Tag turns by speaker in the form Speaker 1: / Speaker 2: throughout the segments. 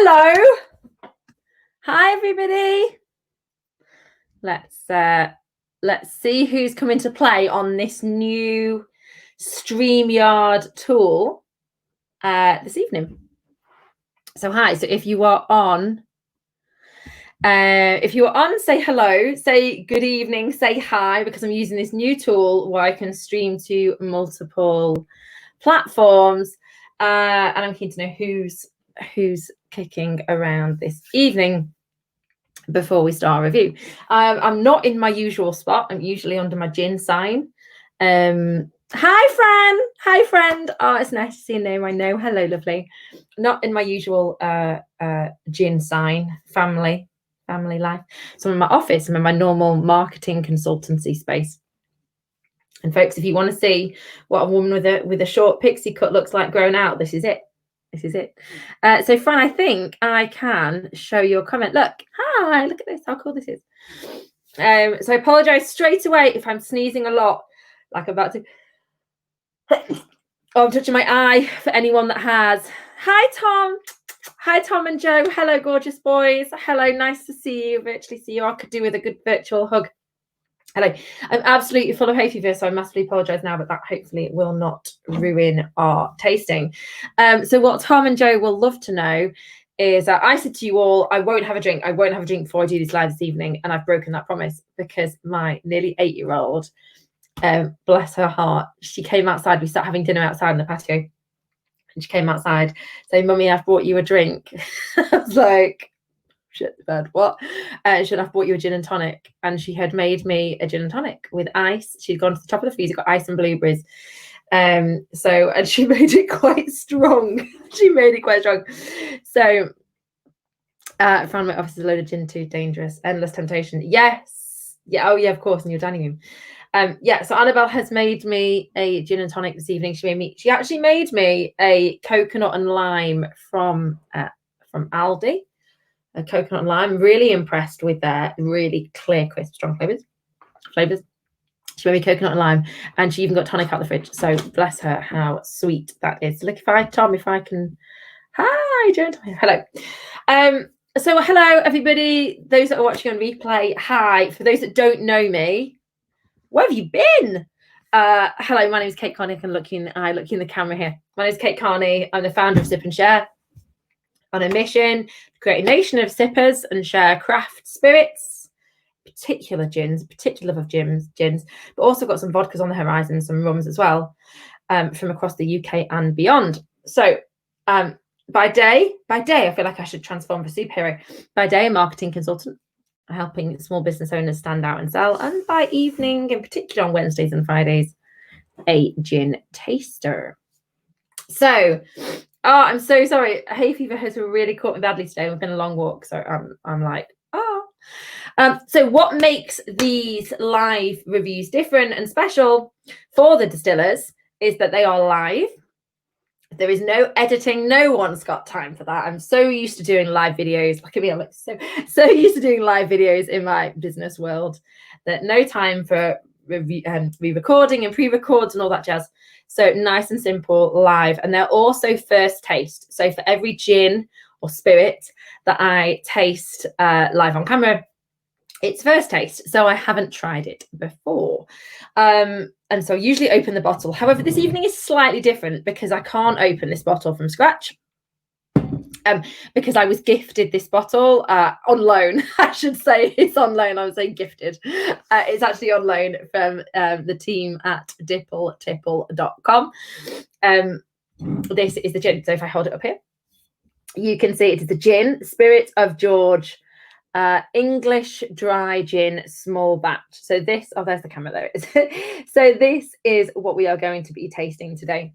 Speaker 1: Hello. Hi, everybody. Let's see who's coming to play on this new StreamYard tool this evening. So hi. So if you are on, say hello, say good evening, say hi, because I'm using this new tool where I can stream to multiple platforms, and I'm keen to know who's kicking around this evening before we start our review. I'm not in my usual spot. I'm usually under my gin sign. Hi friend. Oh, it's nice to see your name. I know. Hello, lovely. Not in my usual gin sign family life. So I'm in my office. I'm in my normal marketing consultancy space. And folks, if you want to see what a woman with a short pixie cut looks like grown out, this is it. This is it. So, Fran, I think I can show your comment. Look, hi, look at this, how cool this is. So I apologize straight away if I'm sneezing a lot, like I'm about to. Oh, I'm touching my eye for anyone that has. Hi, Tom. Hi, Tom and Joe. Hello, gorgeous boys. Hello, nice to see you, virtually see you. I could do with a good virtual hug. Hello, I'm absolutely full of hay fever, so I massively apologise now, but that hopefully will not ruin our tasting. So what Tom and Joe will love to know is I said to you all, I won't have a drink. I won't have a drink before I do this live this evening, and I've broken that promise because my nearly 8-year-old, bless her heart, she came outside. We sat having dinner outside in the patio, and she came outside saying, "Mummy, I've brought you a drink." I was like, shit the bed, what? Should I've bought you a gin and tonic, and she had made me a gin and tonic with ice. She'd gone to the top of the freezer, got ice and blueberries, and she made it quite strong. So I found my office is a load of gin too dangerous. Endless temptation. Yes. Oh yeah, of course, in your dining room. So Annabelle has made me a gin and tonic this evening. She actually made me a coconut and lime from Aldi. A coconut and lime. Really impressed with their really clear, crisp, strong flavors. She made me coconut and lime, and she even got tonic out the fridge. So bless her, how sweet that is. So look, if I can. Hi, Joan. Hello. So hello, everybody. Those that are watching on replay, hi. For those that don't know me, where have you been? Hello, my name is Kate Carney. I can look in the camera here. My name is Kate Carney. I'm the founder of Sip and Share. On a mission to create a nation of sippers and share craft spirits, particular love of gins, but also got some vodkas on the horizon, some rums as well, from across the UK and beyond. So by day, I feel like I should transform for superhero. By day, a marketing consultant, helping small business owners stand out and sell. And by evening, in particular on Wednesdays and Fridays, a gin taster. So, I'm so sorry. Hay fever has really caught me badly today. We've been a long walk, so I'm like, so what makes these live reviews different and special for the distillers is that they are live. There is no editing. No one's got time for that. I'm so used to doing live videos. Look at me. I'm like so used to doing live videos in my business world that no time for re-recording and pre-records and all that jazz. So nice and simple, live. And they're also first taste. So for every gin or spirit that I taste live on camera, it's first taste. So I haven't tried it before. And so I usually open the bottle. However, this evening is slightly different because I can't open this bottle from scratch. Because I was gifted this bottle on loan. I should say it's on loan. I was saying gifted. It's actually on loan from the team at dippletipple.com. This is the gin. So if I hold it up here, you can see it is the gin, Spirit of George, English dry gin, small batch. So this, there's the camera, there it is. So this is what we are going to be tasting today.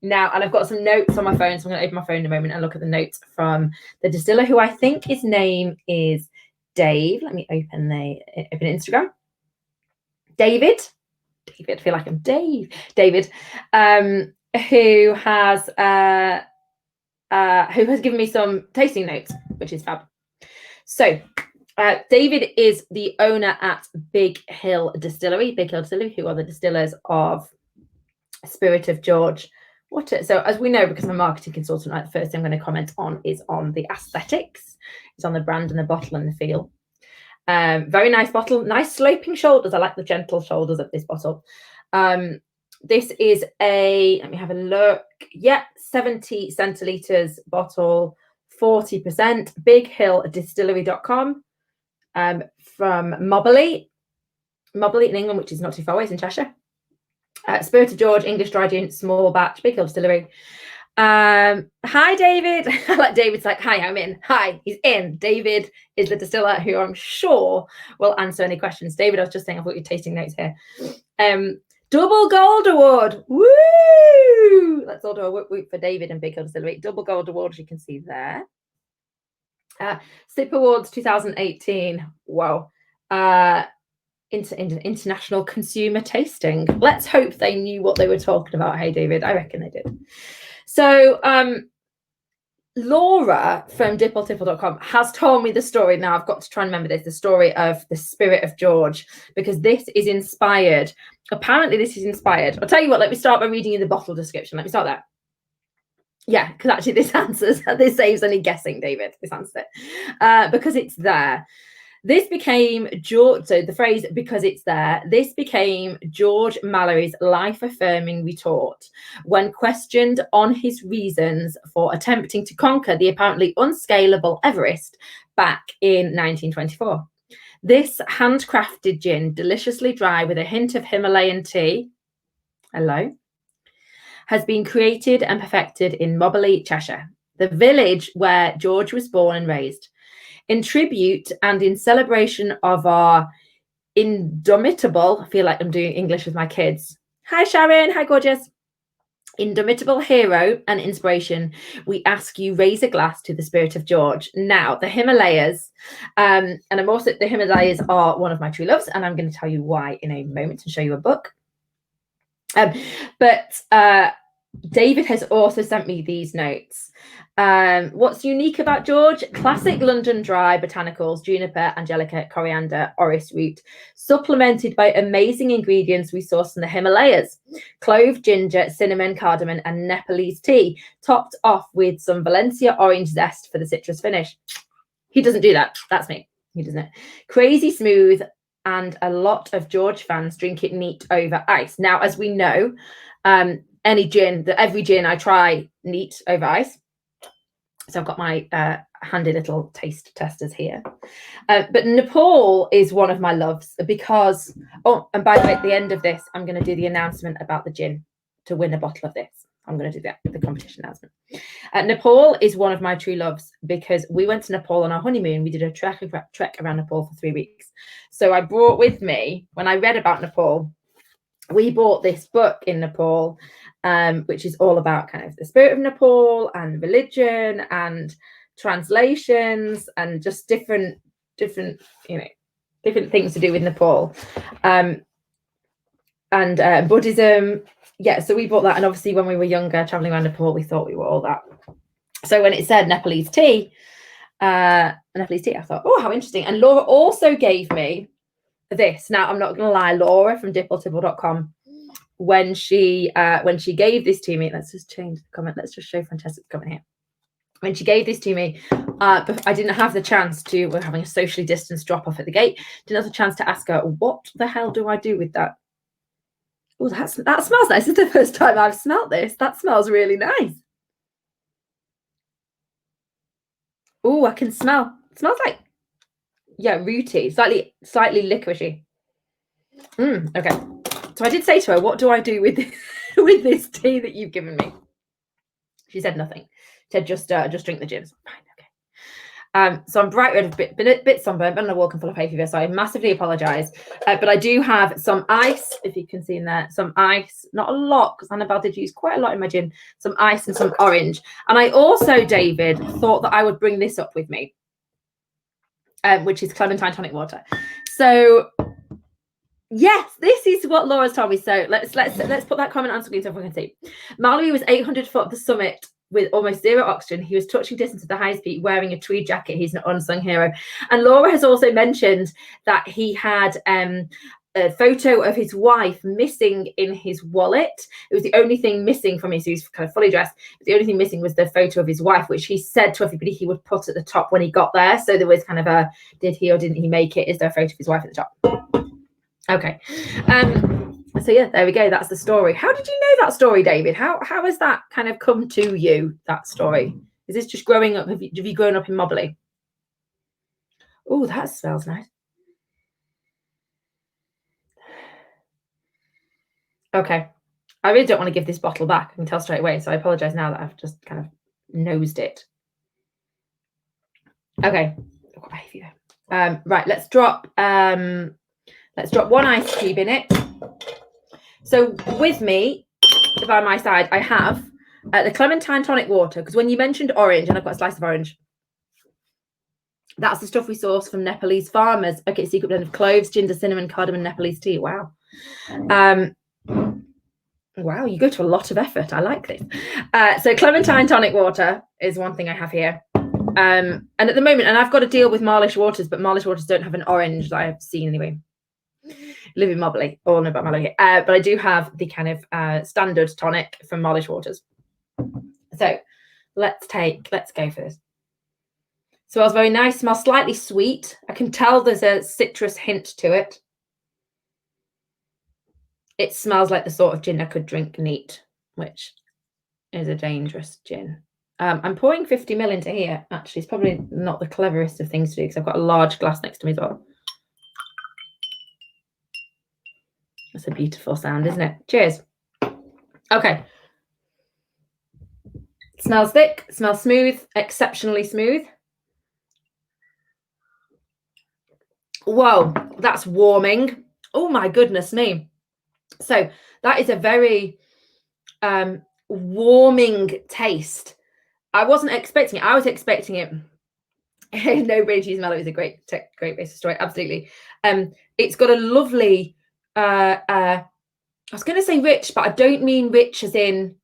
Speaker 1: Now, and I've got some notes on my phone, so I'm going to open my phone in a moment and look at the notes from the distiller, who I think his name is Dave. Let me open Instagram. David, I feel like I'm David, who has given me some tasting notes, which is fab. So David is the owner at Big Hill Distillery, who are the distillers of Spirit of George, So as we know, because I'm a marketing consultant, like, the first thing I'm going to comment on is on the aesthetics. It's on the brand and the bottle and the feel. Very nice bottle, nice sloping shoulders. I like the gentle shoulders of this bottle. This is let me have a look. Yeah, 70 centiliters bottle, 40%. Big Hill Distillery.com, from Moberly in England, which is not too far away, it's in Cheshire. Spirt of George, English dry gin, small batch, Big Hill Distillery. Hi, David. Like, David's like, hi, I'm in. Hi, he's in. David is the distiller who I'm sure will answer any questions. David, I was just saying, I've got your tasting notes here. Double gold award. Woo! Let's all do a whoop for David and Big Hill Distillery. Double gold award, as you can see there. SIP Awards 2018. Wow. International Consumer Tasting. Let's hope they knew what they were talking about. Hey, David, I reckon they did. So Laura from dippletiffle.com has told me the story. Now I've got to try and remember this, the story of the Spirit of George, because this is inspired. Apparently this is inspired. I'll tell you what, let me start by reading you the bottle description. Let me start there. Yeah, because actually this saves any guessing, David. This answers it. Because it's there. This became George, so the phrase "because it's there," this became George Mallory's life-affirming retort when questioned on his reasons for attempting to conquer the apparently unscalable Everest back in 1924. This handcrafted gin, deliciously dry with a hint of Himalayan tea, has been created and perfected in Moberly, Cheshire, the village where George was born and raised. In tribute and in celebration of our indomitable, I feel like I'm doing English with my kids. Hi, Sharon. Hi, gorgeous. Indomitable hero and inspiration, we ask you raise a glass to the Spirit of George. Now, the Himalayas, and the Himalayas are one of my true loves, and I'm going to tell you why in a moment and show you a book. But David has also sent me these notes. What's unique about George? Classic London dry botanicals, juniper, angelica, coriander, orris root, supplemented by amazing ingredients we source from the Himalayas: clove, ginger, cinnamon, cardamom, and Nepalese tea, topped off with some Valencia orange zest for the citrus finish. He doesn't do that. That's me. He doesn't it. Crazy smooth, and a lot of George fans drink it neat over ice. Now, as we know, every gin I try neat over ice. So I've got my handy little taste testers here. But Nepal is one of my loves because, and by the way, at the end of this, I'm going to do the announcement about the gin to win a bottle of this. I'm going to do the competition announcement. Nepal is one of my true loves because we went to Nepal on our honeymoon. We did a trek around Nepal for 3 weeks. So I brought with me, when I read about Nepal, we bought this book in Nepal, which is all about kind of the spirit of Nepal and religion and translations and just different things to do with Nepal, and Buddhism. Yeah, so we bought that, and obviously when we were younger, traveling around Nepal, we thought we were all that. So when it said Nepalese tea, I thought, oh, how interesting. And Laura also gave me this. Now, I'm not going to lie, Laura from dippletiffle.com, when she gave this to me, let's just change the comment. Let's just show Francesca's comment here. When she gave this to me, I didn't have the chance to, we're having a socially distanced drop off at the gate, didn't have the chance to ask her, what the hell do I do with that? Oh, that smells nice. This is the first time I've smelled this. That smells really nice. Oh, I can smell. It smells like, yeah, rooty, slightly licoricey. Okay. So I did say to her, what do I do with this, with this tea that you've given me? She said nothing. She said, just drink the gin. Fine, okay. So I'm bright red, been a bit sunburned, been on a walk and full of hay fever, so I massively apologise. But I do have some ice, if you can see in there, some ice, not a lot, because Annabelle did use quite a lot in my gin, some ice and some orange. And I also, David, thought that I would bring this up with me, which is clementine tonic water. So yes, this is what Laura's told me. So let's put that comment on screen so everyone can see. Mallory was 800 foot up the summit with almost zero oxygen. He was touching distance at the highest peak wearing a tweed jacket. He's an unsung hero. And Laura has also mentioned that he had a photo of his wife missing in his wallet. It was the only thing missing from him. So he's kind of fully dressed. The only thing missing was the photo of his wife, which he said to everybody he would put at the top when he got there. So there was kind of a, did he or didn't he make it? Is there a photo of his wife at the top? Okay. So yeah, there we go. That's the story. How did you know that story, David? How has that kind of come to you, that story? Is this just growing up? Have you grown up in Mobley? Oh, that smells nice. Okay. I really don't want to give this bottle back. I can tell straight away. So I apologize now that I've just kind of nosed it. Okay. Right, let's drop one ice cube in it. So with me, by my side, I have the clementine tonic water, because when you mentioned orange, and I've got a slice of orange, that's the stuff we source from Nepalese farmers. Okay, secret blend of cloves, ginger, cinnamon, cardamom, Nepalese tea. Wow. Wow, you go to a lot of effort. I like this. So clementine tonic water is one thing I have here. And at the moment, and I've got to deal with Marlish waters, but Marlish waters don't have an orange that I've seen anyway. Live in Mobley, all know about Mobley. But I do have the kind of standard tonic from Marlish waters. So let's go for this. Smells very nice, smells slightly sweet. I can tell there's a citrus hint to it. It smells like the sort of gin I could drink neat, which is a dangerous gin. I'm pouring 50 ml into here. Actually, it's probably not the cleverest of things to do because I've got a large glass next to me as well. That's a beautiful sound, isn't it? Cheers. Okay. It smells thick, it smells smooth, exceptionally smooth. Whoa, that's warming. Oh my goodness me. So that is a very warming taste. I wasn't expecting it. I was expecting it. No, brain cheese mellow is a great basis story. Absolutely. It's got a lovely, I was going to say rich, but I don't mean rich as in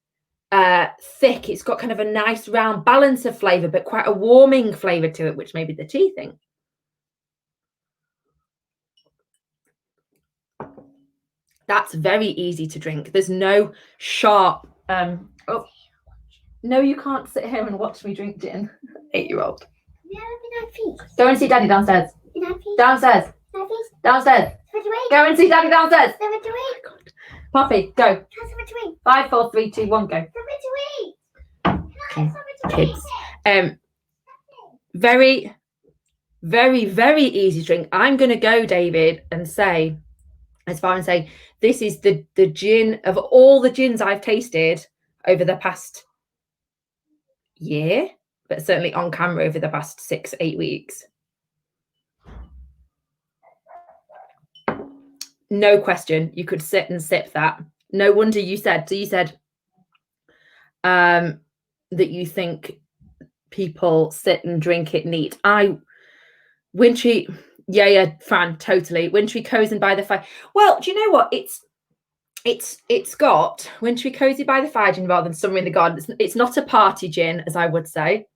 Speaker 1: thick. It's got kind of a nice round balance of flavour, but quite a warming flavour to it, which may be the tea thing. That's very easy to drink. There's no sharp. Oh, no, you can't sit here and watch me drink gin. 8-year-old. Go and see Daddy downstairs. Downstairs. Downstairs. Go and see Daddy downstairs. Oh my God. Poppy, go. 5, 4, 3, 2, 1, go. Kids. Very, very, very easy drink. I'm going to go, David, and say, as far as say, this is the gin of all the gins I've tasted over the past year, but certainly on camera over the past 6-8 weeks. No question. You could sit and sip that. No wonder you said, so you said that you think people sit and drink it neat. Wintry, yeah, Fran, totally. Wintry, cozy by the fire. Well, do you know what? It's got wintry, cozy by the fire gin rather than summer in the garden. It's not a party gin, as I would say.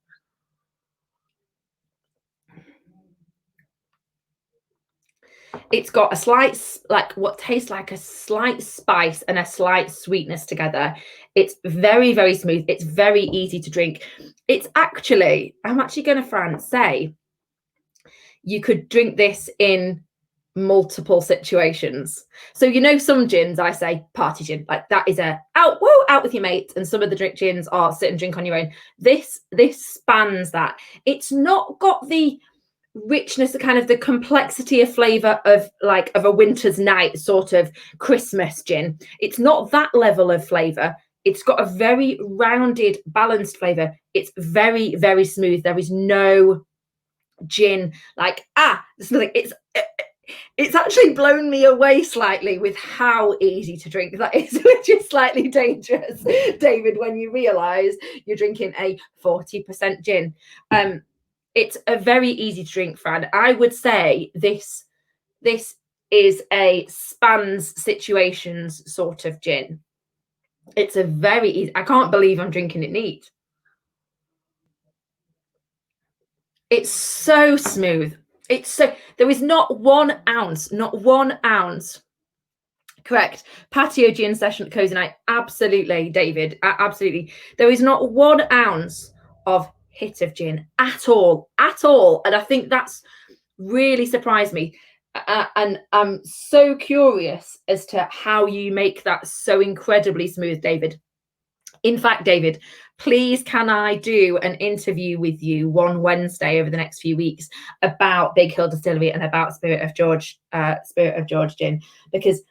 Speaker 1: It's got a slight, like what tastes like a slight spice and a slight sweetness together. It's very, very smooth. It's very easy to drink. It's actually, I'm actually going to, Fran, say you could drink this in multiple situations. So, you know, some gins, I say party gin, like that is a out with your mates, and some of the gins are sit and drink on your own. This spans that. It's not got the richness, the kind of the complexity of flavor of a winter's night sort of Christmas gin. It's not that level of flavor. It's got a very rounded, balanced flavor. It's very, very smooth. There is no gin like there's nothing. It's actually blown me away slightly with how easy to drink that is, which is slightly dangerous, David, when you realize you're drinking a 40% gin. It's a very easy to drink, Fran. I would say this is a spans situations sort of gin. It's a very easy. I can't believe I'm drinking it neat. It's so smooth. It's so, there is not 1 ounce Correct. Patio gin session at Cozy Night. Absolutely, David. Absolutely. There is not 1 ounce of hit of gin at all. And I think that's really surprised me. And I'm so curious as to how you make that so incredibly smooth, David. In fact, David, please can I do an interview with you one Wednesday over the next few weeks about Big Hill Distillery and about Spirit of George gin, because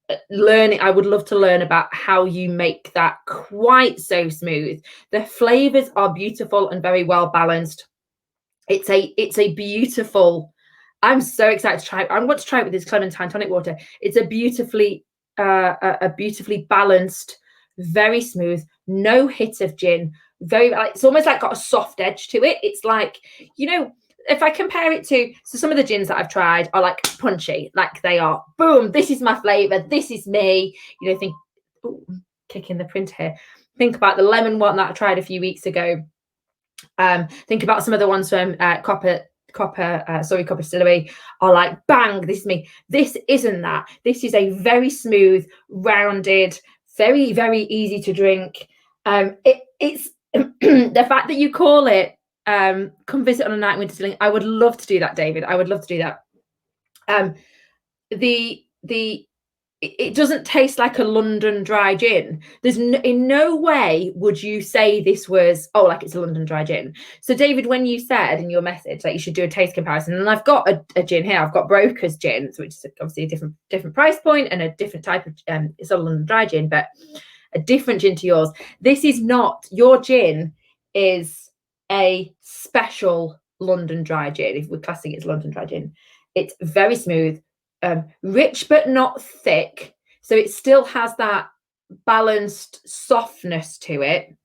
Speaker 1: I would love to learn about how you make that quite so smooth. The flavors are beautiful and very well balanced. It's a beautiful, I'm so excited to try it. I want to try it with this clementine tonic water. It's a beautifully balanced, very smooth, no hit of gin, very, it's almost like got a soft edge to it. It's like, you know, if I compare it to, so some of the gins that I've tried are like punchy, like they are, boom, this is my flavor, this is me. You know, think, ooh, kicking the print here. Think about the lemon one that I tried a few weeks ago. Think about some of the ones from Copper Distillery are like, bang, this is me. This isn't that. This is a very smooth, rounded, very, very easy to drink. It's the fact that you call it come visit on a night in winter distilling. I would love to do that, David. I would love to do that. It doesn't taste like a London dry gin. There's in no way would you say this was, oh, like it's a London dry gin. So David, when you said in your message that you should do a taste comparison, and I've got a gin here, I've got Broker's gin, which is obviously a different price point and a different type of it's a London dry gin, but a different gin to yours. This is not, your gin is a special London dry gin. If we're classing it as London dry gin, it's very smooth, rich but not thick, so it still has that balanced softness to it.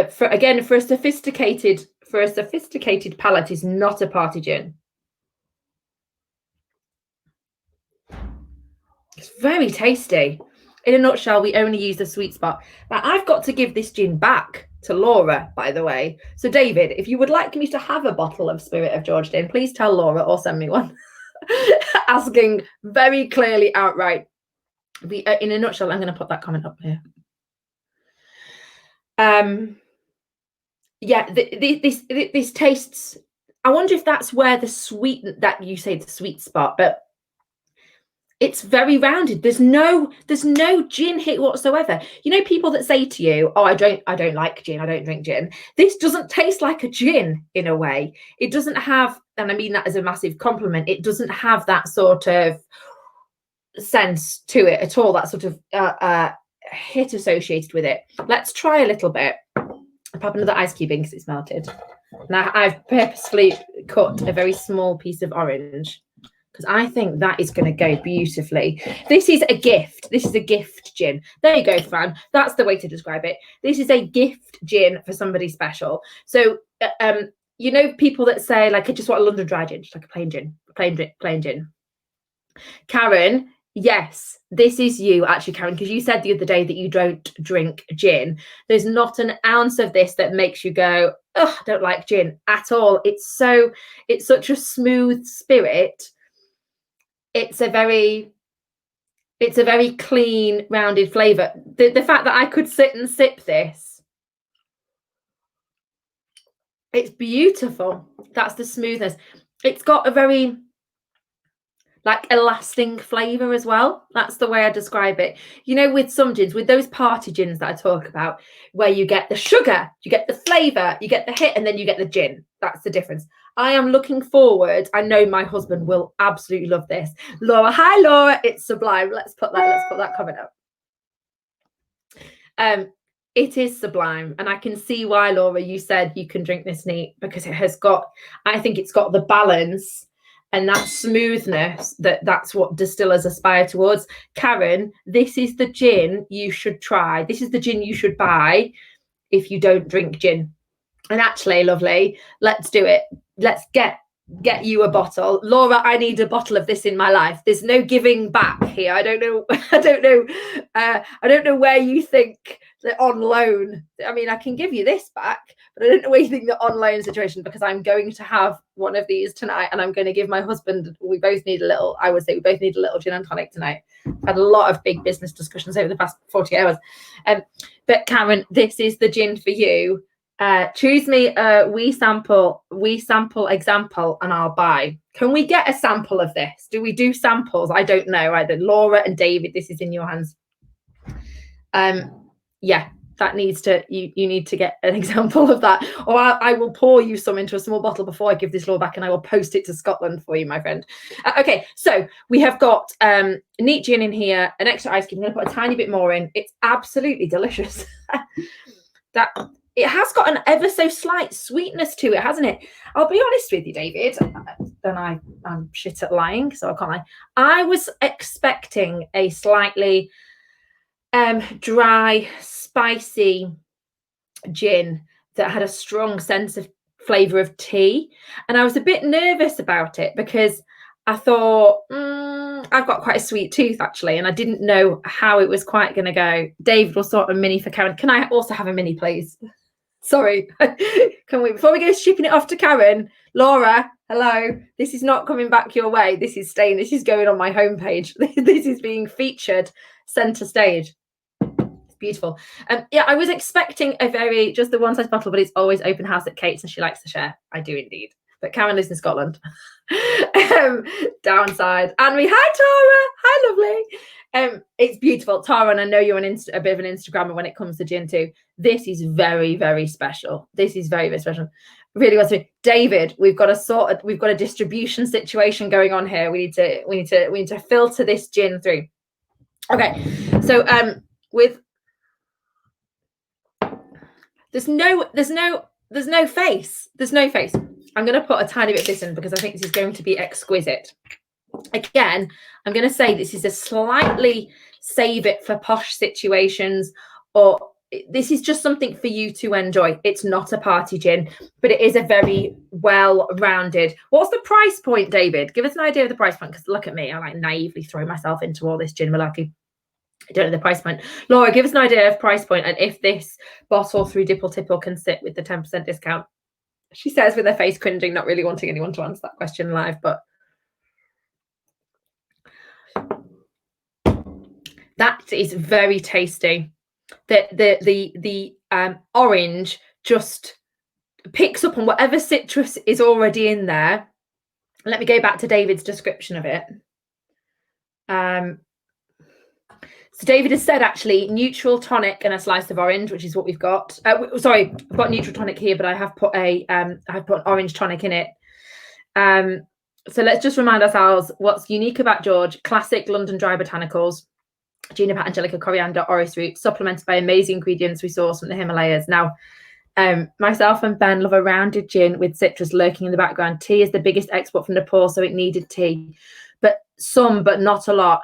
Speaker 1: For a sophisticated palate, is not a party gin. It's very tasty. In a nutshell, we only use the sweet spot. Now, I've got to give this gin back to Laura, by the way. So, David, if you would like me to have a bottle of Spirit of George gin, please tell Laura or send me one. Asking very clearly outright. In a nutshell, I'm going to put that comment up here. Yeah, this tastes. I wonder if that's where the sweet, that you say the sweet spot, but it's very rounded. There's no gin hit whatsoever. You know, people that say to you, oh, I don't like gin, I don't drink gin. This doesn't taste like a gin in a way. It doesn't have, and I mean that as a massive compliment, it doesn't have that sort of sense to it at all, that sort of hit associated with it. Let's try a little bit. I'll pop another ice cube in because it's melted. Now I've purposefully cut a very small piece of orange, because I think that is going to go beautifully. This is a gift. This is a gift gin. There you go, Fran. That's the way to describe it. This is a gift gin for somebody special. So, you know, people that say, like, I just want a London dry gin, just like a plain gin, plain gin. Karen, yes, this is you, actually, Karen, because you said the other day that you don't drink gin. There's not an ounce of this that makes you go, oh, I don't like gin at all. It's such a smooth spirit. It's a very clean, rounded flavour. The fact that I could sit and sip this, it's beautiful. That's the smoothness. It's got a very, like, a lasting flavour as well. That's the way I describe it. You know, with some gins, with those party gins that I talk about, where you get the sugar, you get the flavour, you get the hit, and then you get the gin. That's the difference. I am looking forward. I know my husband will absolutely love this. Laura, hi Laura, it's sublime. Let's put that comment up. It is sublime, and I can see why, Laura, you said you can drink this neat, because it has got, I think it's got the balance and that smoothness that's what distillers aspire towards. Karen, this is the gin you should try. This is the gin you should buy if you don't drink gin. And actually, lovely, let's do it. Let's get you a bottle. Laura, I need a bottle of this in my life. There's no giving back here. I don't know. I don't know where you think the on loan. I mean, I can give you this back, but I don't know what you think the on loan situation, because I'm going to have one of these tonight, and I'm going to give my husband, we both need a little, I would say we both need a little gin and tonic tonight. I've had a lot of big business discussions over the past 40 hours. But Karen, this is the gin for you. Choose me a we sample example and I'll buy. Can we get a sample of this? Do we do samples? I don't know. Either Laura and David, this is in your hands. Yeah, that needs to, you need to get an example of that, or I will pour you some into a small bottle before I give this law back, and I will post it to Scotland for you, my friend. Okay, so we have got neat gin in here, an extra ice cube. I'm going to put a tiny bit more in. It's absolutely delicious. That it has got an ever so slight sweetness to it, hasn't it? I'll be honest with you, David, and I'm shit at lying, so I can't lie. I was expecting a slightly dry, spicy gin that had a strong sense of flavour of tea. And I was a bit nervous about it because I thought, I've got quite a sweet tooth, actually, and I didn't know how it was quite going to go. David will sort a mini for Karen. Can I also have a mini, please? Sorry. Can we, before we go shipping it off to Karen, Laura, hello. This is not coming back your way. This is staying. This is going on my homepage. This is being featured centre stage. Beautiful. Yeah, I was expecting a very just the one size bottle, but it's always open house at Kate's and she likes to share. I do indeed. But Karen lives in Scotland. Downside. And we hi Tara. Hi, lovely. It's beautiful. Tara, and I know you're a bit of an Instagrammer when it comes to gin too. This is very, very special. This is very, very special. Really wants to. David, we've got a distribution situation going on here. We need to filter this gin through. Okay. So with There's no face. There's no face. I'm going to put a tiny bit of this in because I think this is going to be exquisite. Again, I'm going to say this is a slightly save it for posh situations, or this is just something for you to enjoy. It's not a party gin, but it is a very well-rounded. What's the price point, David? Give us an idea of the price point, because look at me. I like naively throw myself into all this gin malarkey. I don't know the price point. Laura, give us an idea of price point and if this bottle through Dipple Tipple can sit with the 10% discount. She says with her face cringing, not really wanting anyone to answer that question live, but that is very tasty. The orange just picks up on whatever citrus is already in there. Let me go back to David's description of it. So David has said actually neutral tonic and a slice of orange, which is what we've got. Sorry, I've got neutral tonic here, but I have put an orange tonic in it. So let's just remind ourselves what's unique about George: classic London dry botanicals, juniper, angelica, coriander, orris root, supplemented by amazing ingredients we source from the Himalayas. Now, myself and Ben love a rounded gin with citrus lurking in the background. Tea is the biggest export from Nepal, so it needed tea, but not a lot.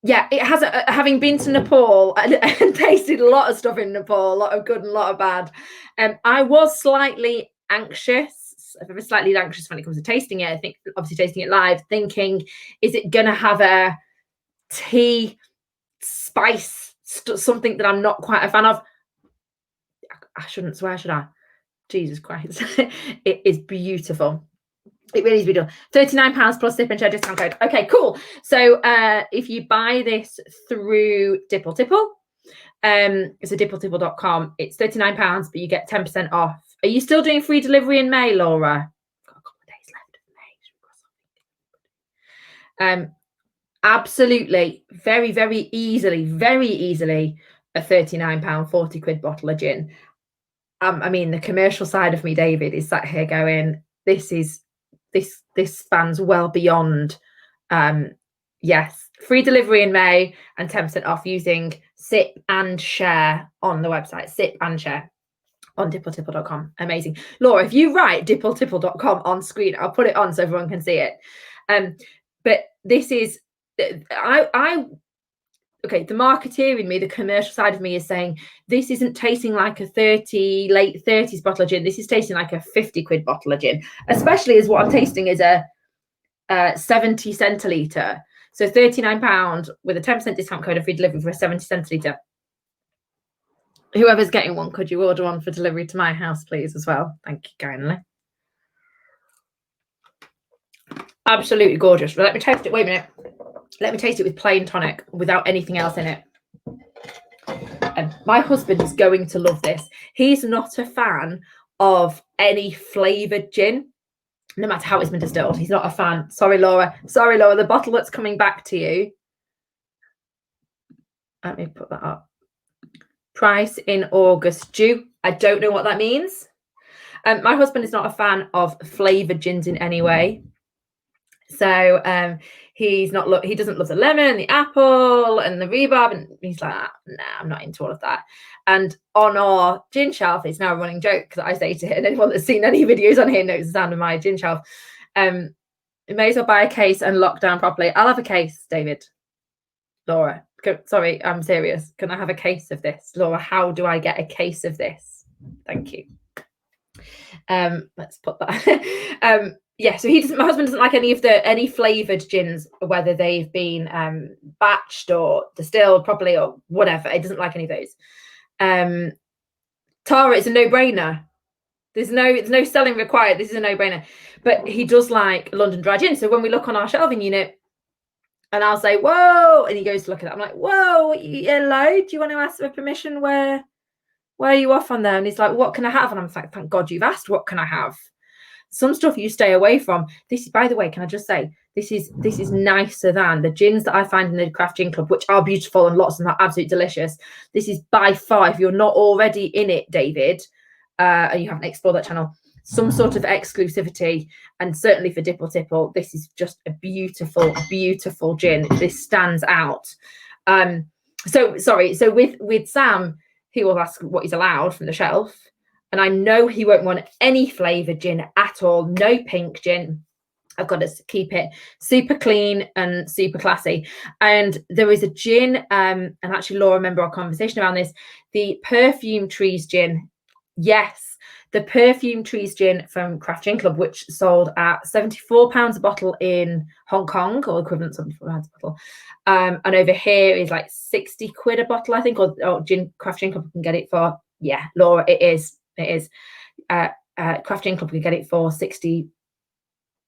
Speaker 1: Yeah, it has. Having been to Nepal and tasted a lot of stuff in Nepal, a lot of good and a lot of bad. I was slightly anxious. I was slightly anxious when it comes to tasting it. I think, obviously, tasting it live, thinking, is it going to have a tea spice, something that I'm not quite a fan of? I shouldn't swear, should I? Jesus Christ. It is beautiful. It really is beautiful. £39 plus Sip and Share discount code. Okay, cool. So if you buy this through Dipple Tipple, it's a dipple-tipple.com. It's £39, but you get 10% off. Are you still doing free delivery in May, Laura? Got a couple of days left of May. Absolutely, very, very easily a £39, 40 quid bottle of gin. I mean, the commercial side of me, David, is sat here going, this spans well beyond. Yes, free delivery in May and 10% off using Sip and Share on the website. Sip and Share on dipple-tipple.com. Amazing. Laura, if you write dipple-tipple.com on screen, I'll put it on so everyone can see it. But this is, okay, the marketeer in me, the commercial side of me is saying, this isn't tasting like a late 30s bottle of gin. This is tasting like a 50 quid bottle of gin, especially as what I'm tasting is a 70 centilitre. So £39 with a 10% discount code of free delivery for a 70 centilitre. Whoever's getting one, could you order one for delivery to my house, please, as well? Thank you kindly. Absolutely gorgeous. Let me taste it. Wait a minute. Let me taste it with plain tonic without anything else in it. And my husband is going to love this. He's not a fan of any flavoured gin, no matter how it's been distilled. He's not a fan. Sorry, Laura. Sorry, Laura. The bottle that's coming back to you. Let me put that up. Price in August due. I don't know what that means. My husband is not a fan of flavoured gins in any way. So he doesn't love the lemon, the apple, and the rhubarb, and he's like, nah, I'm not into all of that. And on our gin shelf, it's now a running joke because I say to him, and anyone that's seen any videos on here knows the sound of my gin shelf. You may as well buy a case and lock down properly. I'll have a case, David. Laura, sorry, I'm serious. Can I have a case of this? Laura, how do I get a case of this? Thank you. Let's put that. Yeah, so my husband doesn't like any flavoured gins, whether they've been batched or distilled properly or whatever. He doesn't like any of those. Tara, it's a no-brainer. There's no selling required. This is a no-brainer. But he does like London Dry Gin. So when we look on our shelving unit, and I'll say, whoa, and he goes to look at it. I'm like, whoa, hello, do you want to ask for permission? Where are you off on there? And he's like, what can I have? And I'm like, thank God you've asked, what can I have? Some stuff you stay away from. This is, by the way, can I just say, this is nicer than the gins that I find in the Craft Gin Club, which are beautiful and lots of them are absolutely delicious. This is by far, if you're not already in it, David, and you haven't explored that channel, some sort of exclusivity. And certainly for Dipple Tipple, this is just a beautiful, beautiful gin. This stands out. So with Sam, he will ask what he's allowed from the shelf. And I know he won't want any flavoured gin at all. No pink gin. I've got to keep it super clean and super classy. And there is a gin, and actually Laura, remember our conversation around this, the Perfume Trees gin. Yes, the Perfume Trees gin from Craft Gin Club, which sold at £74 a bottle in Hong Kong, or equivalent to £74 a bottle. And over here is like 60 quid a bottle, I think, or Craft Gin Club can get it for, yeah, Laura, it is. Craft Gin Club can get it for 60,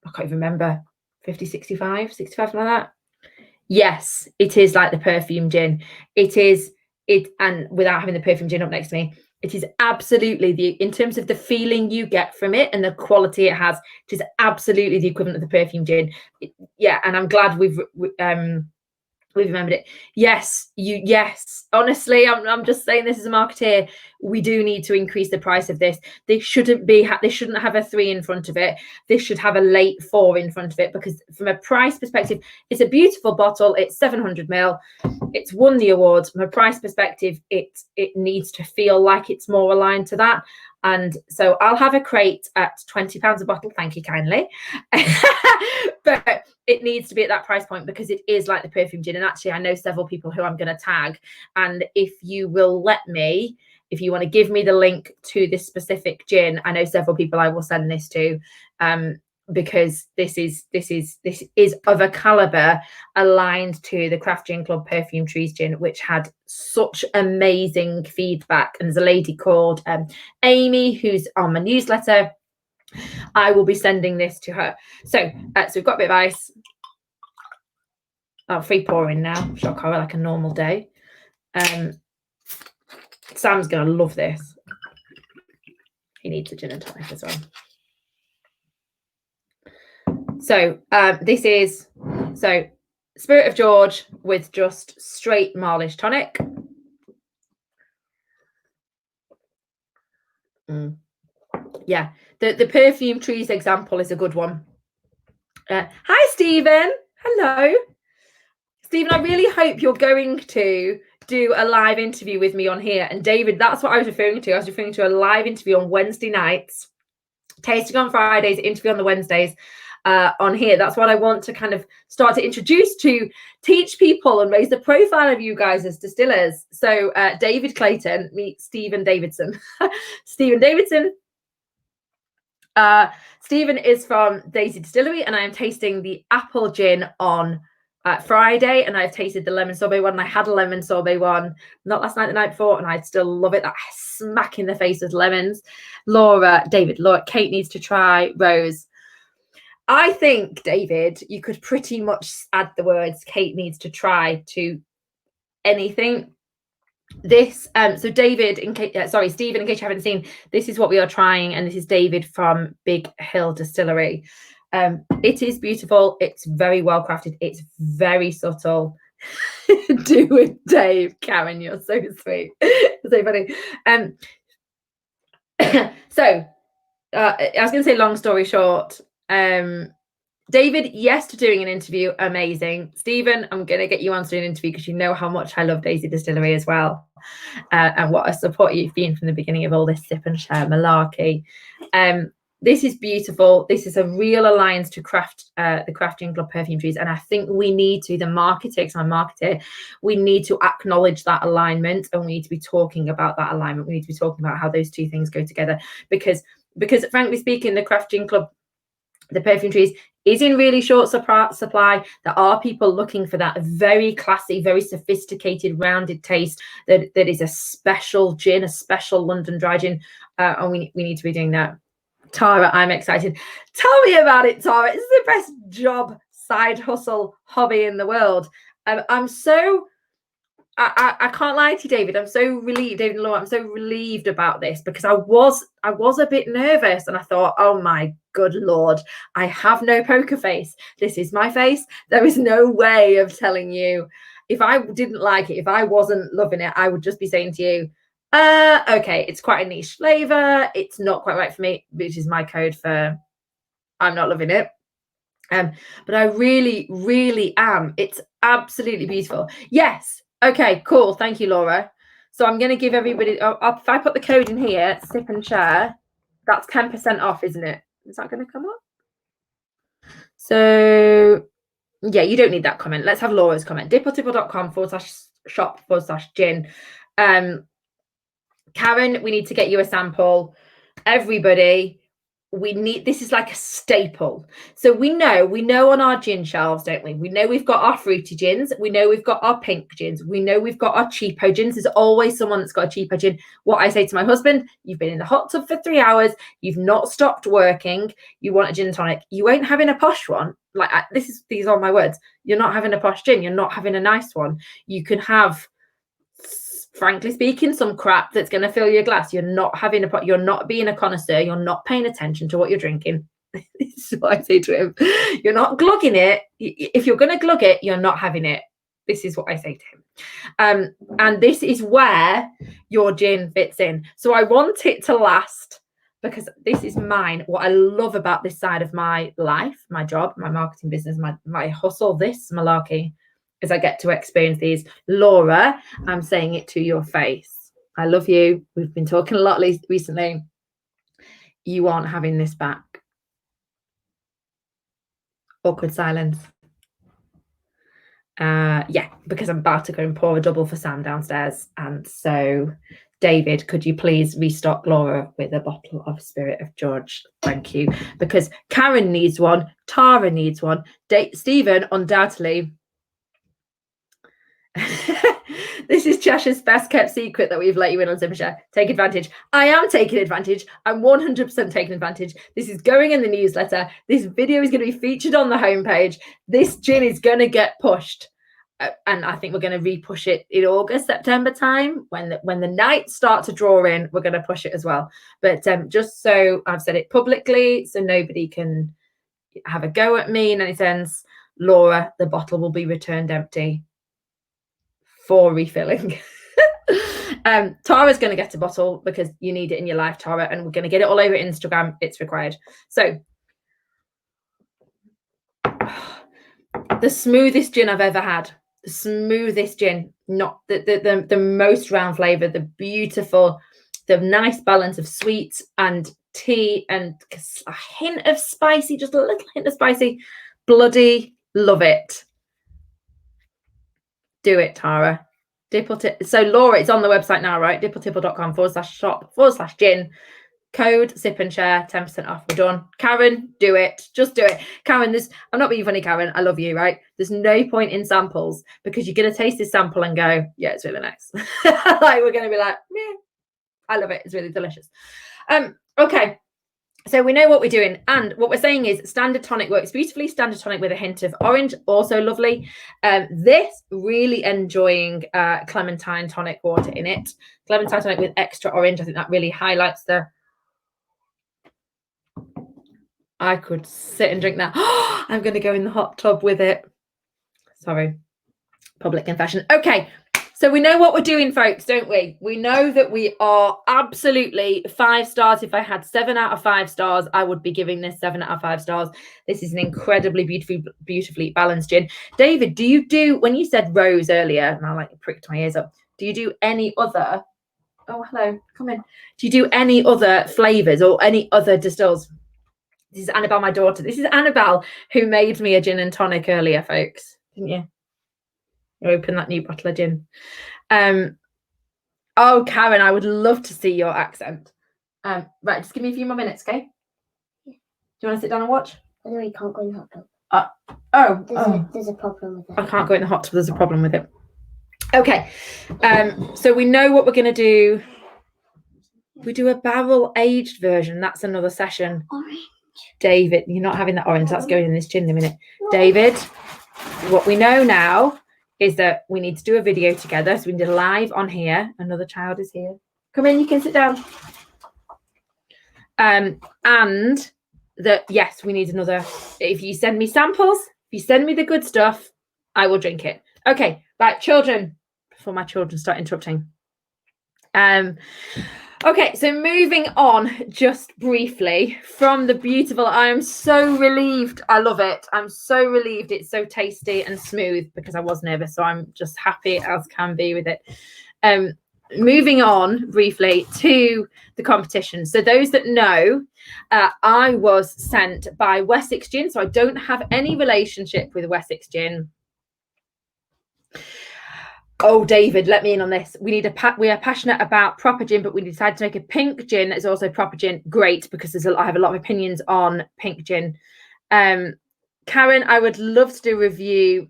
Speaker 1: I can't even remember, 50, 65, something like that. Yes, it is like the perfume gin. And without having the perfume gin up next to me, it is absolutely in terms of the feeling you get from it and the quality it has, it is absolutely the equivalent of the perfume gin. Yeah, and I'm glad we've remembered it. Yes, honestly, I'm just saying this as a marketeer, we do need to increase the price of this. They shouldn't have a 3 in front of it. This should have a late 4 in front of it, because from a price perspective, it's a beautiful bottle. It's 700 ml. It's won the awards. From a price perspective, it needs to feel like it's more aligned to that. And so I'll have a crate at £20 a bottle. Thank you kindly. But it needs to be at that price point, because it is like the perfume gin. And actually, I know several people who I'm going to tag. And if you will let me, if you want to give me the link to this specific gin, I know several people I will send this to, because this is of a caliber aligned to the Craft Gin Club Perfume Trees gin, which had such amazing feedback. And there's a lady called Amy who's on my newsletter. I will be sending this to her. So we've got a bit of ice. Free pouring now. Shock horror, like a normal day. Sam's gonna love this. He needs a gin and tonic as well. So this is Spirit of George with just straight Marlish tonic. Yeah, the Perfume Trees example is a good one. Hi, Stephen. Hello. Stephen, I really hope you're going to do a live interview with me on here. And David, that's what I was referring to. I was referring to a live interview on Wednesday nights, tasting on Fridays, interview on the Wednesdays on here. That's what I want to kind of start to introduce, to teach people and raise the profile of you guys as distillers. So David Clayton, meet Stephen Davidson. Stephen Davidson. Stephen is from Daisy Distillery, and I am tasting the apple gin on Friday, and I've tasted the lemon sorbet one. And I had a lemon sorbet one not last night, the night before, and I still love it. That smack in the face with lemons. Laura, Kate needs to try. Rose, I think, David, you could pretty much add the words Kate needs to try to anything. This so David, Stephen, in case you haven't seen, this is what we are trying, and this is David from Big Hill Distillery. It is beautiful, it's very well crafted, it's very subtle. Do it, Dave. Karen, you're so sweet. So funny. So I was going to say, long story short, David, yes to doing an interview, amazing. Stephen, I'm going to get you on to do an interview because you know how much I love Daisy Distillery as well, and what a support you've been from the beginning of all this sip and share malarkey. This is beautiful. This is a real alliance to the Crafting Club perfume trees, and I think we need to, the marketers and marketer, we need to acknowledge that alignment, and we need to be talking about that alignment. We need to be talking about how those two things go together, because frankly speaking, the Crafting Club, the perfume trees, is in really short supply. There are people looking for that very classy, very sophisticated, rounded taste that is a special gin, a special London dry gin, and we need to be doing that. Tara, I'm excited. Tell me about it, Tara. It's the best job, side hustle, hobby in the world. I'm so... I can't lie to you, David. I'm so relieved, David and Laura. I'm so relieved about this, because I was a bit nervous, and I thought, oh my good Lord, I have no poker face. This is my face. There is no way of telling you. If I didn't like it, if I wasn't loving it, I would just be saying to you, okay, it's quite a niche flavor. It's not quite right for me, which is my code for I'm not loving it. But I really, really am. It's absolutely beautiful. Yes. Okay, cool. Thank you, Laura. So I'm going to give everybody, if I put the code in here, sip and share, that's 10% off, isn't it? Is that going to come up? So yeah, you don't need that comment. Let's have Laura's comment. dippletiple.com/shop/gin. Karen, we need to get you a sample. Everybody, this is like a staple. So we know on our gin shelves, don't we? We know we've got our fruity gins. We know we've got our pink gins. We know we've got our cheapo gins. There's always someone that's got a cheapo gin. What I say to my husband, you've been in the hot tub for 3 hours. You've not stopped working. You want a gin and tonic. You ain't having a posh one. Like these are my words. You're not having a posh gin. You're not having a nice one. You can have, frankly speaking, some crap that's going to fill your glass. You're not having you're not being a connoisseur. You're not paying attention to what you're drinking. This is what I say to him. You're not glugging it. If you're going to glug it, you're not having it. This is what I say to him. And this is where your gin fits in. So I want it to last, because this is mine. What I love about this side of my life, my job, my marketing business, my hustle, this malarkey, is I get to experience these. Laura, I'm saying it to your face. I love you. We've been talking a lot recently. You aren't having this back. Awkward silence. Yeah, because I'm about to go and pour a double for Sam downstairs. And so, David, could you please restock Laura with a bottle of Spirit of George? Thank you. Because Karen needs one. Tara needs one. Stephen, undoubtedly. This is Cheshire's best kept secret that we've let you in on Simshare. Take advantage. I am taking advantage. I'm 100% taking advantage. This is going in the newsletter. This video is going to be featured on the homepage. This gin is going to get pushed. And I think we're going to re-push it in August, September time. When the nights start to draw in, we're going to push it as well. But just so I've said it publicly, so nobody can have a go at me in any sense, Laura, the bottle will be returned empty for refilling. Tara's going to get a bottle because you need it in your life, Tara, and we're going to get it all over Instagram. It's required. So the smoothest gin I've ever had. The smoothest gin, not the most round flavor, the beautiful, the nice balance of sweet and tea and a hint of spicy, just a little hint of spicy. Bloody love it. Do it, Tara. So Laura, it's on the website now, right? dippletiple.com/shop/gin. Code sip and share, 10% off. We're done. Karen, do it. Just do it. Karen, I'm not being funny, Karen. I love you, right? There's no point in samples because you're going to taste this sample and go, yeah, it's really nice. Like we're going to be like, yeah, I love it. It's really delicious. Okay. So we know what we're doing, and what we're saying is standard tonic works beautifully. Standard tonic with a hint of orange, also lovely. This really enjoying clementine tonic water in it. Clementine tonic with extra orange. I think that really highlights the. I could sit and drink that. I'm going to go in the hot tub with it. Sorry, public confession. Okay. So we know what we're doing, folks, don't we? We know that we are absolutely 5 stars. If I had 7 out of 5 stars, I would be giving this 7 out of 5 stars. This is an incredibly beautifully balanced gin. David, do you do, when you said rose earlier, and I like pricked my ears up, do you do any other, oh, hello, come in. Do you do any other flavors or any other distills? This is Annabelle, my daughter. This is Annabelle who made me a gin and tonic earlier, folks, didn't you? Open that new bottle of gin. Oh, Karen, I would love to see your accent. Right, just give me a few more minutes, okay? Yeah. Do you want to sit down and watch?
Speaker 2: No, you can't go in the hot tub. There's a problem with it.
Speaker 1: I can't go in the hot tub. There's a problem with it. Okay. So we know what we're going to do. We do a barrel aged version. That's another session.
Speaker 2: Orange.
Speaker 1: David, you're not having that orange. That's going in this gin in a minute. No. David, what we know now is that we need to do a video together. So we did a live on here. Another child is here. Come in, you can sit down. And that, yes, we need another. If you send me samples, if you send me the good stuff, I will drink it. Okay, right, children, before my children start interrupting. Okay, so moving on just briefly from the beautiful, I am so relieved. I love it. I'm so relieved it's so tasty and smooth because I was nervous. So I'm just happy as can be with it. Moving on briefly to the competition. So those that know, I was sent by Wessex Gin. So I don't have any relationship with Wessex Gin. Oh, David, let me in on this. We are passionate about proper gin, but we decided to make a pink gin that's also proper gin. Great, because I have a lot of opinions on pink gin. Karen, I would love to do a review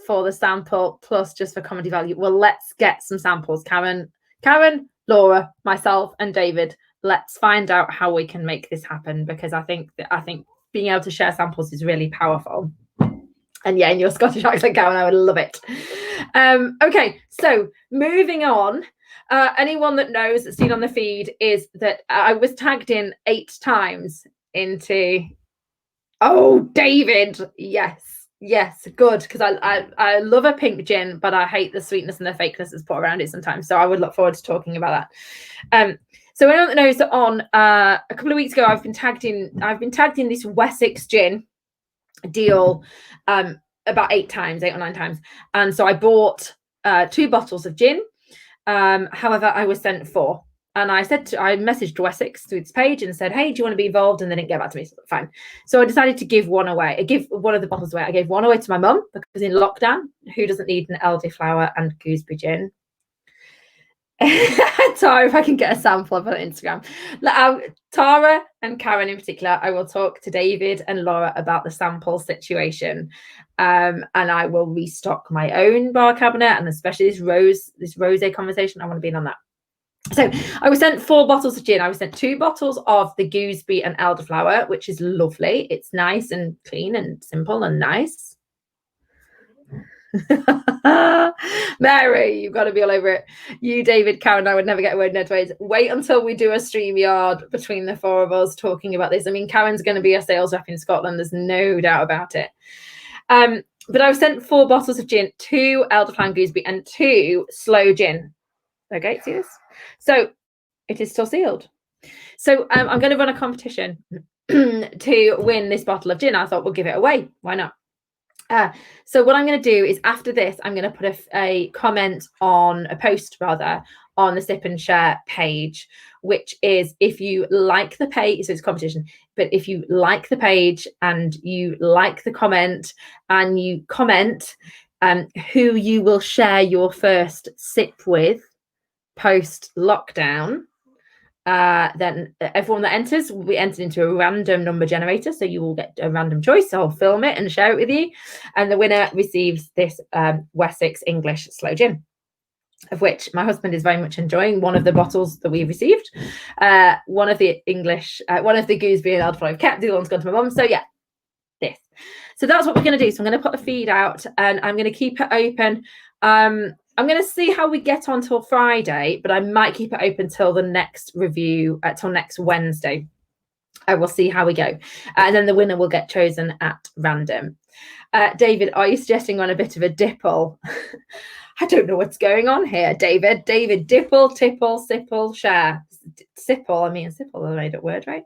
Speaker 1: for the sample plus just for comedy value. Well, let's get some samples. Karen, Laura, myself, and David. Let's find out how we can make this happen because I think being able to share samples is really powerful. And yeah, in your Scottish accent, Karen, I would love it. Okay, so moving on. Anyone that knows, that's seen on the feed, is that I was tagged in 8 times into. Oh, David, yes, good, because I love a pink gin, but I hate the sweetness and the fakeness that's put around it sometimes. So I would look forward to talking about that. So anyone that knows that on a couple of weeks ago, I've been tagged in this Wessex gin deal about 8 or 9 times, and so I bought 2 bottles of gin. However, I was sent 4, and I messaged Wessex through this page and said, hey, do you want to be involved? And they didn't get back to me. So fine. So I decided to give one away. I give one of the bottles away. I gave one away to my mum because in lockdown, who doesn't need an elderflower and gooseberry gin? Tara, if I can get a sample of her Instagram. Tara and Karen in particular, I will talk to David and Laura about the sample situation. And I will restock my own bar cabinet, and especially this rosé conversation. I want to be in on that. So I was sent 4 bottles of gin. I was sent 2 bottles of the gooseberry and elderflower, which is lovely. It's nice and clean and simple and nice. Mary, you've got to be all over it. You, David, Karen, I would never get a word in edgeways. Wait until we do a StreamYard between the 4 of us talking about this. I mean, Karen's going to be a sales rep in Scotland. There's no doubt about it. But I was sent 4 bottles of gin, 2 elderflower gooseberry and 2 slow gin. Okay, see this? So it is still sealed. So I'm going to run a competition to win this bottle of gin. I thought we'll give it away. Why not? So what I'm going to do is after this, I'm going to put a comment on a post rather on the Sip and Share page, which is if you like the page, so it's competition, but if you like the page and you like the comment and you comment who you will share your first sip with post lockdown, then everyone that enters will be entered into a random number generator. So you will get a random choice. I'll film it and share it with you. And the winner receives this Wessex English Sloe Gin, of which my husband is very much enjoying. One of the bottles that we received, one of the gooseberry and elderflower I've kept, the other one's gone to my mum. So yeah, this. So that's what we're going to do. So I'm going to put the feed out and I'm going to keep it open. I'm going to see how we get on till Friday, but I might keep it open till the next review, till next Wednesday. I will see how we go. And then the winner will get chosen at random. David, are you suggesting on a bit of a dipple? I don't know what's going on here, David. David, dipple, tipple, sipple, share. Sipple, I mean, sipple, I made up word, right?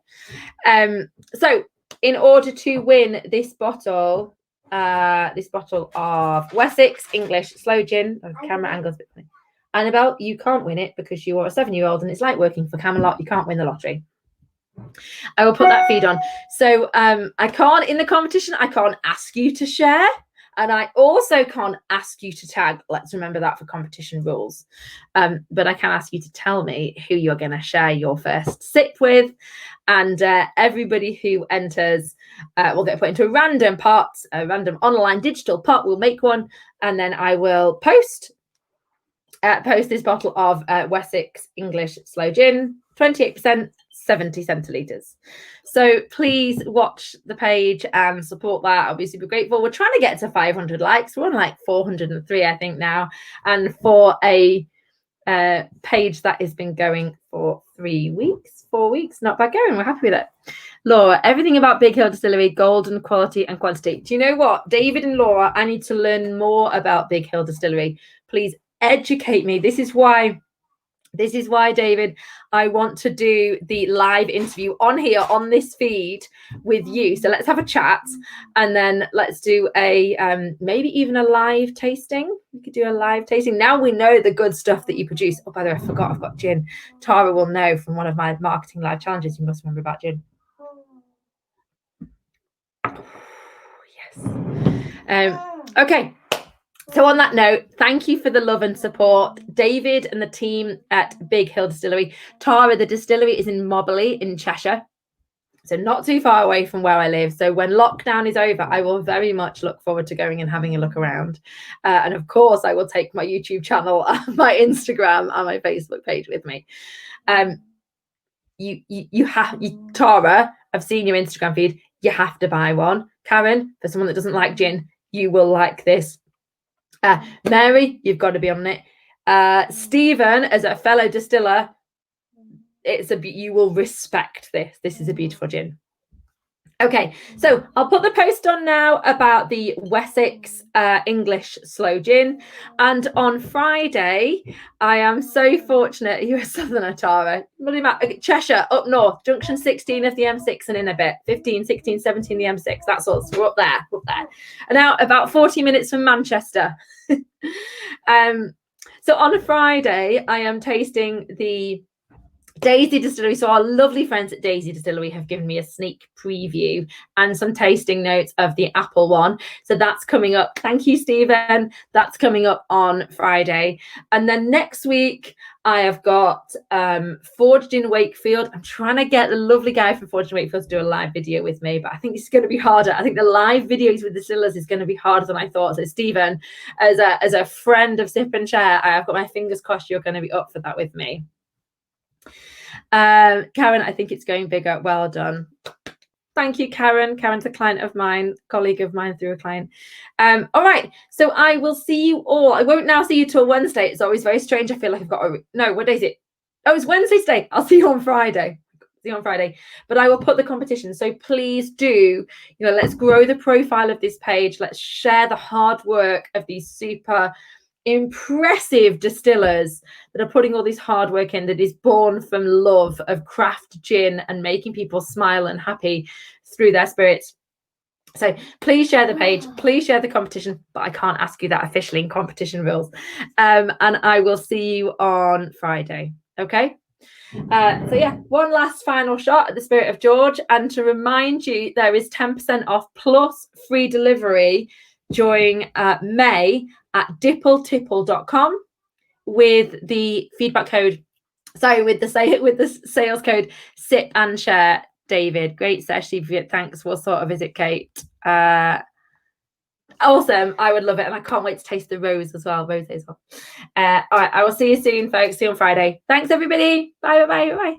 Speaker 1: So in order to win this bottle of Wessex English Sloe Gin, camera angles a bit funny. Annabelle, you can't win it because you are a 7-year-old and it's like working for Camelot. You can't win the lottery. I will put that feed on. So I can't, in the competition, I can't ask you to share. And I also can't ask you to tag. Let's remember that for competition rules. But I can ask you to tell me who you're going to share your first sip with. And everybody who enters will get put into a random pot, a random online digital pot. We'll make one. And then I will post this bottle of Wessex English Sloe Gin, 28%, 70 centilitres. So please watch the page and support that. I'll be super grateful. We're trying to get to 500 likes. We're on like 403, I think, now. And for a page that has been going for 4 weeks, not bad going. We're happy with it. Laura, everything about Big Hill Distillery, golden quality and quantity. Do you know what? David and Laura, I need to learn more about Big Hill Distillery. Please educate me. This is why, David, I want to do the live interview on here, on this feed with you. So let's have a chat and then let's do a, maybe even a live tasting. We could do a live tasting. Now we know the good stuff that you produce. Oh, by the way, I forgot I've got gin. Tara will know from one of my marketing live challenges. You must remember about gin. Yes. Okay. So on that note, thank you for the love and support. David and the team at Big Hill Distillery. Tara, the distillery is in Moberly in Cheshire. So not too far away from where I live. So when lockdown is over, I will very much look forward to going and having a look around. And of course, I will take my YouTube channel, my Instagram and my Facebook page with me. Tara, I've seen your Instagram feed. You have to buy one. Karen, for someone that doesn't like gin, you will like this. Mary, you've got to be on it. Stephen, as a fellow distiller, you will respect this. This is a beautiful gin. Okay, so I'll put the post on now about the Wessex English Sloe Gin. And on Friday, I am so fortunate. You're a southerner, Tara. Cheshire, up north, junction 16 of the M6 and in a bit. 15, 16, 17, the M6. That's all. So we're up there. And now about 40 minutes from Manchester. So on a Friday, I am tasting the Daisy Distillery. So our lovely friends at Daisy Distillery have given me a sneak preview and some tasting notes of the apple one. So that's coming up. Thank you, Stephen. That's coming up on Friday. And then next week, I have got Forged in Wakefield. I'm trying to get the lovely guy from Forged in Wakefield to do a live video with me, but I think it's going to be harder. I think the live videos with distillers is going to be harder than I thought. So Stephen, as a friend of Sip and Share, I've got my fingers crossed you're going to be up for that with me. Karen, I think it's going bigger. Well done. Thank you, Karen. Karen's a client of mine, colleague of mine through a client. All right. So I will see you all. I won't now see you till Wednesday. It's always very strange. I feel like I've got no, what day is it? Oh, it's Wednesday today. I'll see you on Friday. But I will put the competition. So please do, let's grow the profile of this page. Let's share the hard work of these super impressive distillers that are putting all this hard work in, that is born from love of craft gin and making people smile and happy through their spirits. So please share the page, please share the competition, but I can't ask you that officially in competition rules. And I will see you on Friday. Okay. So yeah, one last final shot at the Spirit of George, and to remind you, there is 10% off plus free delivery during May at dippletipple.com with the feedback code So with the sales code sip and share, David, great session. Thanks. We'll sort of visit Kate. Awesome. I would love it. And I can't wait to taste the rose as well. Rose as well. All right. I will see you soon, folks. See you on Friday. Thanks, everybody. Bye.